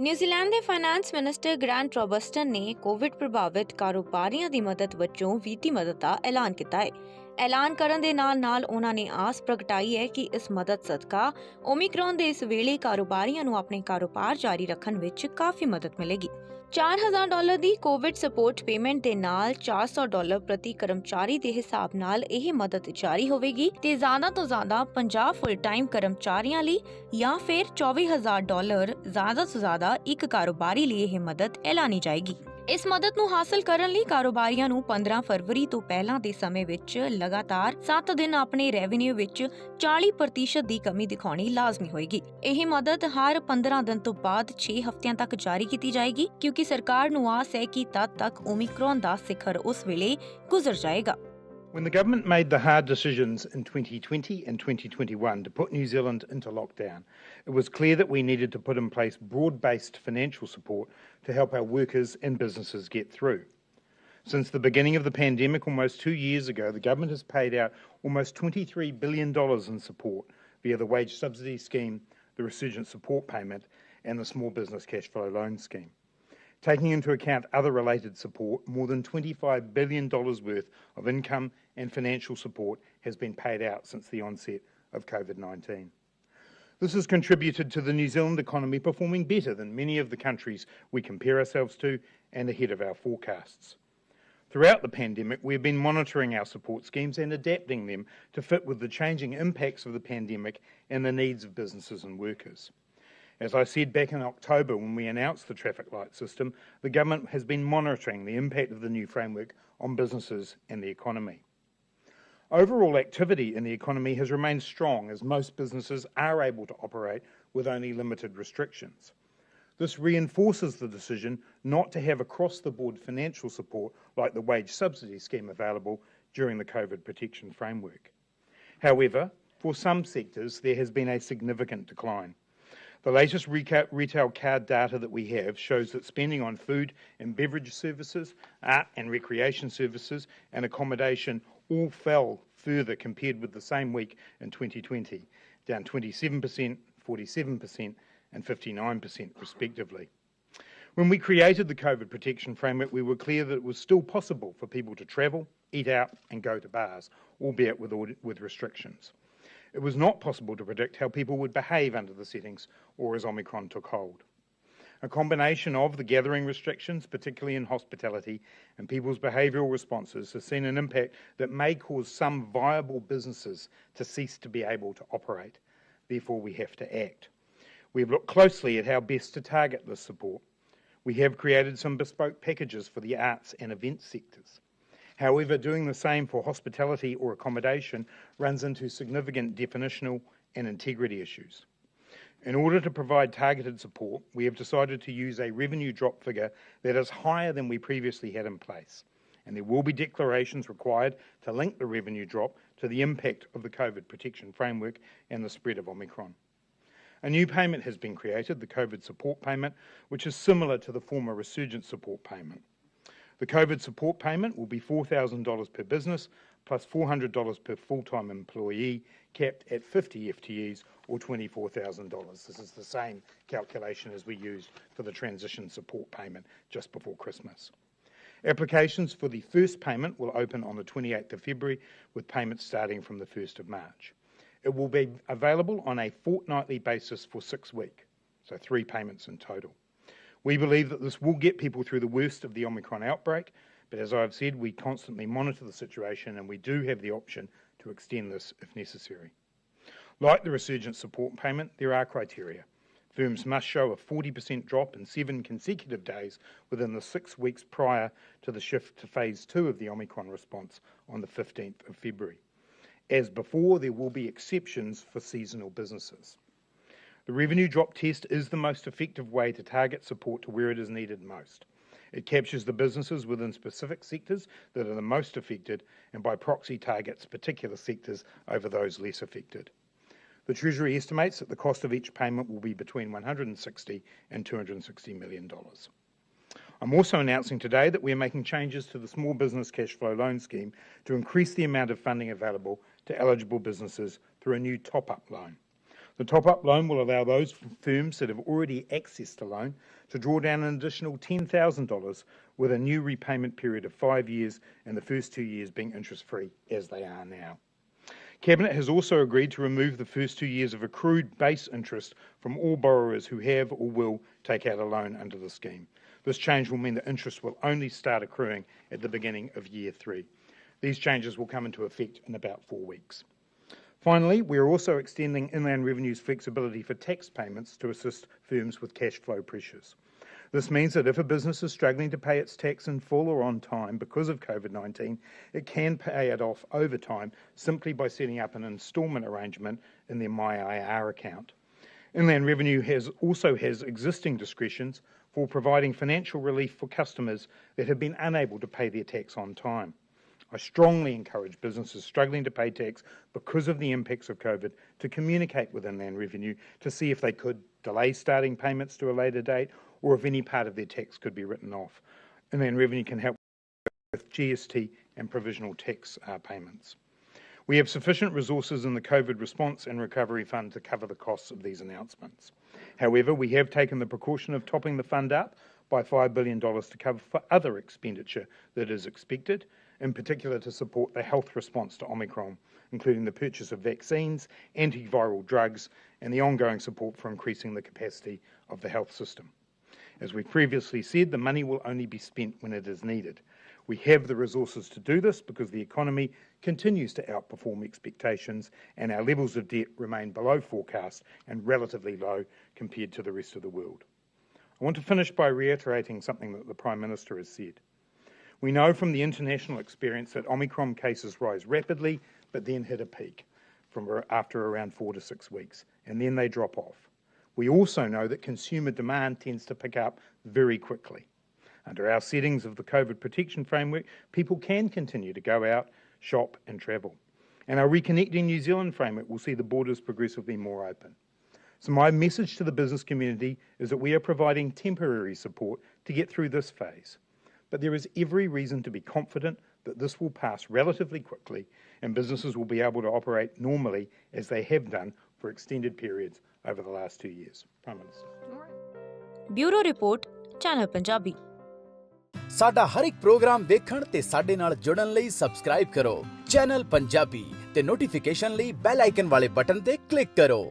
New Zealand ਦੇ finance minister grant Robertson ਨੇ Covid ਪ੍ਰਭਾਵਿਤ ਕਾਰੋਬਾਰੀਆਂ ਦੀ ਮਦਦ ਵਜੋਂ ਵਿੱਤੀ ਮਦਦ ਦਾ ਐਲਾਨ ਕੀਤਾ ਹੈ। ਐਲਾਨ ਕਰਨ ਦੇ ਨਾਲ ਉਹਨਾਂ ਨੇ ਆਸ ਪ੍ਰਗਟਾਈ ਹੈ ਕਿ ਇਸ ਮਦਦ ਸਦਕਾ ਓਮਿਕਰੌਨ ਦੇ ਇਸ ਵੇਲੇ ਕਾਰੋਬਾਰੀਆਂ ਨੂੰ ਆਪਣੇ ਕਾਰੋਬਾਰ ਜਾਰੀ ਰੱਖਣ ਵਿੱਚ ਕਾਫੀ ਮਦਦ ਮਿਲੇਗੀ। $4,000 ਦੀ ਕੋਵਿਡ ਸਪੋਰਟ ਪੇਮੈਂਟ ਦੇ ਨਾਲ $400 ਪ੍ਰਤੀ ਕਰਮਚਾਰੀ ਦੇ ਹਿਸਾਬ ਨਾਲ ਇਹ ਮਦਦ ਜਾਰੀ ਹੋਵੇਗੀ ਤੇ ਜ਼ਿਆਦਾ ਤੋਂ ਜ਼ਿਆਦਾ 50 ਫੁੱਲ ਟਾਈਮ ਕਰਮਚਾਰੀਆਂ ਲਈ ਜਾਂ ਫਿਰ $24,000 ਜ਼ਿਆਦਾ ਤੋਂ ਜ਼ਿਆਦਾ ਇੱਕ ਕਾਰੋਬਾਰੀ ਲਈ ਇਹ ਮਦਦ ਐਲਾਨੀ ਜਾਏਗੀ। ਇਸ ਮਦਦ ਨੂੰ ਹਾਸਲ ਕਰਨ ਲਈ ਕਾਰੋਬਾਰੀਆਂ ਨੂੰ 15 ਫਰਵਰੀ ਤੋਂ ਪਹਿਲਾਂ ਦੇ ਸਮੇਂ ਵਿੱਚ ਲਗਾਤਾਰ 7 ਦਿਨ ਆਪਣੇ ਰੈਵਨਿਊ ਵਿੱਚ 40% ਦੀ ਕਮੀ ਦਿਖਾਉਣੀ ਲਾਜ਼ਮੀ ਹੋਏਗੀ। ਇਹ ਮਦਦ ਹਰ 15 ਦਿਨ ਤੋਂ ਬਾਅਦ 6 ਹਫ਼ਤਿਆਂ ਤੱਕ ਜਾਰੀ ਕੀਤੀ ਜਾਏਗੀ ਕਿਉਂਕਿ ਸਰਕਾਰ ਨੂੰ ਆਸ ਹੈ ਕਿ ਤਦ ਤੱਕ ਓਮਿਕਰੌਨ ਦਾ ਸਿਖਰ ਉਸ ਵੇਲੇ ਗੁਜ਼ਰ ਜਾਏਗਾ। When the government made the hard decisions in 2020 and 2021 to put New Zealand into lockdown, it was clear that we needed to put in place broad-based financial support to help our workers and businesses get through. Since the beginning of the pandemic almost 2 years ago, the government has paid out almost $23 billion in support via the wage subsidy scheme, the resurgent support payment, and the small business cash flow loan scheme. Taking into account other related support, more than $25 billion worth of income and financial support has been paid out since the onset of COVID-19. This has contributed to the New Zealand economy performing better than many of the countries we compare ourselves to and ahead of our forecasts. Throughout the pandemic, we have been monitoring our support schemes and adapting them to fit with the changing impacts of the pandemic and the needs of businesses and workers. As I said back in October when we announced the traffic light system, the government has been monitoring the impact of the new framework on businesses and the economy. Overall activity in the economy has remained strong as most businesses are able to operate with only limited restrictions. This reinforces the decision not to have across-the-board financial support like the wage subsidy scheme available during the COVID protection framework. However, for some sectors there has been a significant decline. The latest retail card data that we have shows that spending on food and beverage services, art and recreation services, and accommodation all fell further compared with the same week in 2020, down 27%, 47%, and 59% respectively. When we created the COVID protection framework, we were clear that it was still possible for people to travel, eat out, and go to bars, albeit with restrictions. It was not possible to predict how people would behave under the settings or as Omicron took hold. A combination of the gathering restrictions, particularly in hospitality, and people's behavioural responses has seen an impact that may cause some viable businesses to cease to be able to operate. Therefore, we have to act. We have looked closely at how best to target this support. We have created some bespoke packages for the arts and events sectors. However, doing the same for hospitality or accommodation runs into significant definitional and integrity issues. In order to provide targeted support, we have decided to use a revenue drop figure that is higher than we previously had in place, and there will be declarations required to link the revenue drop to the impact of the COVID protection framework and the spread of Omicron. A new payment has been created, the COVID support payment, which is similar to the former resurgent support payment. The COVID support payment will be $4,000 per business plus $400 per full-time employee, capped at 50 FTEs or $24,000. This is the same calculation as we used for the transition support payment just before Christmas. Applications for the first payment will open on the 28th of February, with payments starting from the 1st of March. It will be available on a fortnightly basis for 6 weeks, so 3 payments in total. We believe that this will get people through the worst of the Omicron outbreak, but as I've said, we constantly monitor the situation and we do have the option to extend this if necessary. Like the resurgent support payment, there are criteria. Firms must show a 40% drop in 7 consecutive days within the 6 weeks prior to the shift to phase 2 of the Omicron response on the 15th of February. As before, there will be exceptions for seasonal businesses. The revenue drop test is the most effective way to target support to where it is needed most. It captures the businesses within specific sectors that are the most affected and by proxy targets particular sectors over those less affected. The Treasury estimates that the cost of each payment will be between $160 and $260 million. I'm also announcing today that we are making changes to the small business cash flow loan scheme to increase the amount of funding available to eligible businesses through a new top-up loan. The top-up loan will allow those firms that have already accessed a loan to draw down an additional $10,000 with a new repayment period of 5 years and the first 2 years being interest-free as they are now. Cabinet has also agreed to remove the first 2 years of accrued base interest from all borrowers who have or will take out a loan under the scheme. This change will mean that interest will only start accruing at the beginning of year 3. These changes will come into effect in about 4 weeks. Finally, we are also extending Inland Revenue's flexibility for tax payments to assist firms with cash flow pressures. This means that if a business is struggling to pay its tax in full or on time because of COVID-19, it can pay it off over time simply by setting up an instalment arrangement in their MyIR account. Inland Revenue also has existing discretions for providing financial relief for customers that have been unable to pay their tax on time. I strongly encourage businesses struggling to pay tax because of the impacts of COVID to communicate with Inland Revenue to see if they could delay starting payments to a later date or if any part of their tax could be written off. Inland Revenue can help with GST and provisional tax payments. We have sufficient resources in the COVID response and recovery fund to cover the costs of these announcements. However, we have taken the precaution of topping the fund up by $5 billion to cover for other expenditure that is expected, in particular to support the health response to Omicron, including the purchase of vaccines, antiviral drugs, and the ongoing support for increasing the capacity of the health system. As we previously said, the money will only be spent when it is needed. We have the resources to do this because the economy continues to outperform expectations and our levels of debt remain below forecast and relatively low compared to the rest of the world. I want to finish by reiterating something that the Prime Minister has said. We know from the international experience that Omicron cases rise rapidly, but then hit a peak after around 4 to 6 weeks, and then they drop off. We also know that consumer demand tends to pick up very quickly. Under our settings of the COVID protection framework, people can continue to go out, shop and travel. And our Reconnecting New Zealand framework will see the borders progressively more open. So my message to the business community is that we are providing temporary support to get through this phase. But there is every reason to be confident that this will pass relatively quickly and businesses will be able to operate normally as they have done for extended periods over the last 2 years. Prime Minister. Bureau Report, Channel Punjabi. ਸਾਡਾ ਹਰ ਇੱਕ programme ਵੇਖਣ ਤੇ ਸਾਡੇ ਨਾਲ ਜੁੜਨ ਲਈ subscribe ਕਰੋ channel Punjabi ਤੇ ਨੋਟੀਫਿਕੇਸ਼ਨ ਲਈ ਬੈਲ ਆਈਕਨ ਵਾਲੇ ਬਟਨ ਤੇ ਕਲਿੱਕ ਕਰੋ।